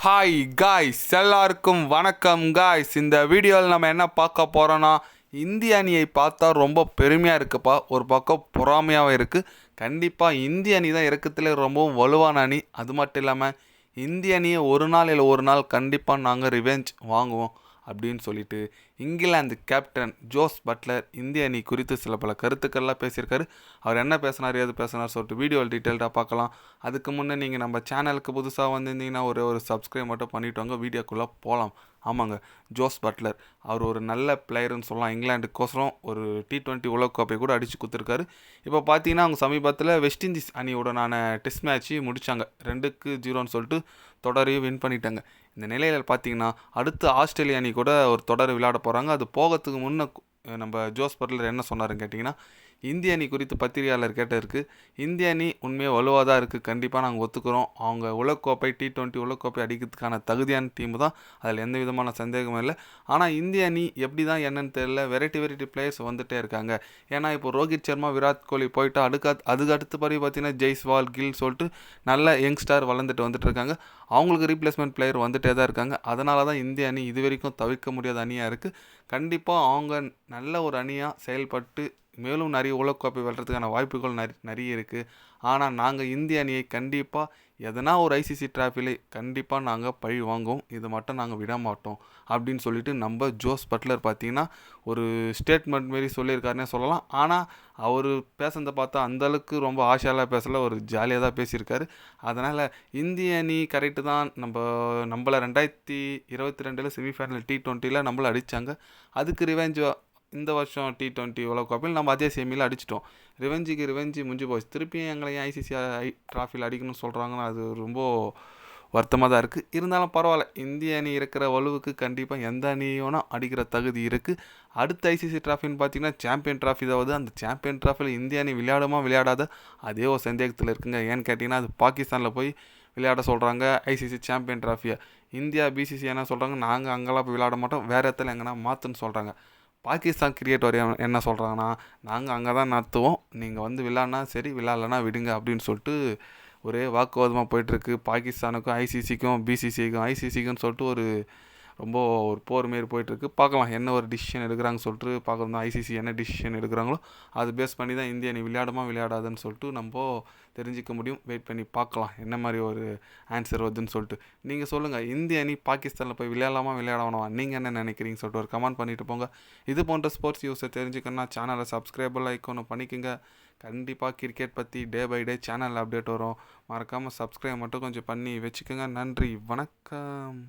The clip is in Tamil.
ஹாய் காய்ஸ், எல்லாருக்கும் வணக்கம் காய்ஸ். இந்த வீடியோவில் நம்ம என்ன பார்க்க போகிறோன்னா, இந்திய அணியை பார்த்தா ரொம்ப பெருமையாக இருக்குப்பா, ஒரு பக்கம் பொறாமையாகவும் இருக்குது. கண்டிப்பாக இந்திய அணி தான் இறக்கத்தில் ரொம்பவும் வலுவான அணி. அது மட்டும் இல்லாமல் இந்திய அணியை ஒரு நாள் இல்லை ஒரு நாள் கண்டிப்பாக நாங்கள் ரிவெஞ்ச் வாங்குவோம் அப்படின்னு சொல்லிட்டு இங்கிலாந்து கேப்டன் ஜோஸ் பட்லர் இந்திய அணி குறித்து சில பல கருத்துக்கள்லாம் பேசியிருக்காரு. அவர் என்ன பேசினார், ஏது பேசினார் சொல்லிட்டு வீடியோவில் டீட்டெயில்டாக பார்க்கலாம். அதுக்கு முன்னே நீங்கள் நம்ம சேனலுக்கு புதுசாக வந்திருந்தீங்கன்னா ஒரு சப்ஸ்கிரைப் மட்டும் பண்ணிவிட்டு வாங்க, வீடியோக்குள்ளே போகலாம். ஆமாங்க, ஜோஸ் பட்லர் அவர் ஒரு நல்ல பிளேயர்னு சொல்லலாம். இங்கிலாந்துக்கோசரம் ஒரு T20 உலகக்கோப்பை கூட அடித்து கொடுத்துருக்காரு. இப்போ பார்த்தீங்கன்னா அவங்க சமீபத்தில் வெஸ்ட் இண்டீஸ் அணியுடனான டெஸ்ட் மேட்ச்சு முடித்தாங்க. 2-0 சொல்லிட்டு தொடரையும் வின் பண்ணிட்டாங்க. இந்த நிலையில் பார்த்தீங்கன்னா அடுத்து ஆஸ்திரேலியா அணி கூட ஒரு தொடர் விளையாட போகிறாங்க. அது போகிறதுக்கு முன்னே நம்ம ஜோஸ் பட்லர் என்ன சொன்னாருன்னு கேட்டிங்கன்னா, இந்திய அணி குறித்து பத்திரிகையாளர் கேட்டதற்கு, இந்திய அணி உண்மையாக வலுவாக தான் இருக்குது, கண்டிப்பாக நாங்கள் ஒத்துக்கிறோம். அவங்க உலகக்கோப்பை T20 உலகக்கோப்பை அடிக்கிறதுக்கான தகுதியான டீமு தான், அதில் எந்த விதமான சந்தேகமும் இல்லை. ஆனால் இந்திய அணி எப்படி தான் என்னன்னு தெரியல, வெரைட்டி பிளேயர்ஸ் வந்துகிட்டே இருக்காங்க. ஏன்னா இப்போ ரோஹித் சர்மா, விராட் கோலி போயிட்டு அதுக்கு அடுத்தபடி பார்த்தீங்கன்னா ஜெய்ஸ்வால், கில் சொல்லிட்டு நல்ல யங்ஸ்டார் வந்துட்டு இருக்காங்க. அவங்களுக்கு ரீப்ளேஸ்மெண்ட் பிளேயர் வந்துட்டே தான் இருக்காங்க. அதனால தான் இந்திய அணி இது வரைக்கும் தவிர்க்க முடியாத அணியாக இருக்குது. கண்டிப்பாக அவங்க நல்ல ஒரு அணியாக செயல்பட்டு மேலும் நிறைய உலகக்கோப்பை வெல்றதுக்கான வாய்ப்புகள் நிறைய இருக்குது. ஆனால் நாங்கள் இந்திய அணியை கண்டிப்பாக எதனா ஒரு ஐசிசி டிராஃபியில் கண்டிப்பாக நாங்கள் பழி வாங்குவோம், இது மட்டும் நாங்கள் விட மாட்டோம் அப்படின்னு சொல்லிட்டு நம்ம ஜோஸ் பட்லர் பார்த்தீங்கன்னா ஒரு ஸ்டேட்மெண்ட் மாரி சொல்லியிருக்காருன்னே சொல்லலாம். ஆனால் அவர் பேசுனதை பார்த்தா அந்தளவுக்கு ரொம்ப ஆசையெல்லாம் பேசலை, ஒரு ஜாலியாக தான் பேசியிருக்காரு. அதனால் இந்திய அணி கரெக்டு தான். நம்மளை 2022 செமிஃபைனல் T20 நம்மளை அடித்தாங்க. அதுக்கு ரிவெஞ்ச் இந்த வருஷம் T20 உலகக்கோப்பையில் நம்ம அதே செமியில் அடிச்சிட்டோம். ரிவெஞ்சு முடிஞ்சு போச்சு. திருப்பியும் எங்களை ஐசிசி ட்ராஃபியில் அடிக்கணும்னு சொல்கிறாங்கன்னா அது ரொம்ப வருத்தமாக தான் இருக்குது. இருந்தாலும் பரவாயில்ல, இந்திய அணி இருக்கிற வலுவுக்கு கண்டிப்பாக எந்த அணியோனா அடிக்கிற தகுதி இருக்குது. அடுத்த ஐசிசி ட்ராஃபின்னு பார்த்தீங்கன்னா சாம்பியன் ட்ராஃபி தான். அந்த சாம்பியன் ட்ராஃபியில் இந்திய அணி விளையாடாத அதே ஒரு சந்தேகத்தில் இருக்குங்க. ஏன்னு கேட்டிங்கன்னா அது பாகிஸ்தானில் போய் விளையாட சொல்கிறாங்க ஐசிசி சாம்பியன் ட்ராஃபியை. இந்தியா பிசிசி என்ன சொல்கிறாங்க, நாங்கள் அங்கெல்லாம் போய் விளையாட மாட்டோம், வேறு இடத்துல எங்கன்னா மாற்றுன்னு சொல்கிறாங்க. பாகிஸ்தான் கிரிக்கெட் வாரியம் என்ன சொல்கிறாங்கன்னா, நாங்கள் அங்கே தான் நடத்துவோம், நீங்கள் வந்து விளையாடினா சரி, விளையாடலன்னா விடுங்க அப்படின்னு சொல்லிட்டு ஒரே வாக்குவாதமாக போயிட்டுருக்கு. பாகிஸ்தானுக்கும் ஐசிசிக்கும் ஐசிசிக்குன்னு சொல்லிட்டு ரொம்ப ஒரு போர் மாரி போயிட்டுருக்கு. பார்க்கலாம் என்ன ஒரு டிசிஷன் எடுக்கிறாங்கன்னு சொல்லிட்டு பார்க்கணும். ஐசிசி என்ன டிசிஷன் எடுக்கிறாங்களோ அது பேஸ் பண்ணி தான் இந்திய அணி விளையாடாதுன்னு சொல்லிட்டு நம்ம தெரிஞ்சிக்க முடியும். வெயிட் பண்ணி பார்க்கலாம் என்ன மாதிரி ஒரு ஆன்சர் வருதுன்னு சொல்லிட்டு. நீங்கள் சொல்லுங்கள், இந்திய அணி பாகிஸ்தானில் போய் விளையாடணுமா, நீங்கள் என்ன நினைக்கிறீங்கன்னு சொல்லிட்டு ஒரு கமெண்ட் பண்ணிட்டு போங்க. இது போன்ற ஸ்போர்ட்ஸ் நியூஸை தெரிஞ்சுக்கணுன்னா சேனலை சப்ஸ்கிரைபிள் ஐக்கானும் பண்ணிக்கோங்க. கண்டிப்பாக கிரிக்கெட் பற்றி டே பை டே சேனலில் அப்டேட் வரும். மறக்காமல் சப்ஸ்கிரைப் மட்டும் கொஞ்சம் பண்ணி வச்சுக்கோங்க. நன்றி, வணக்கம்.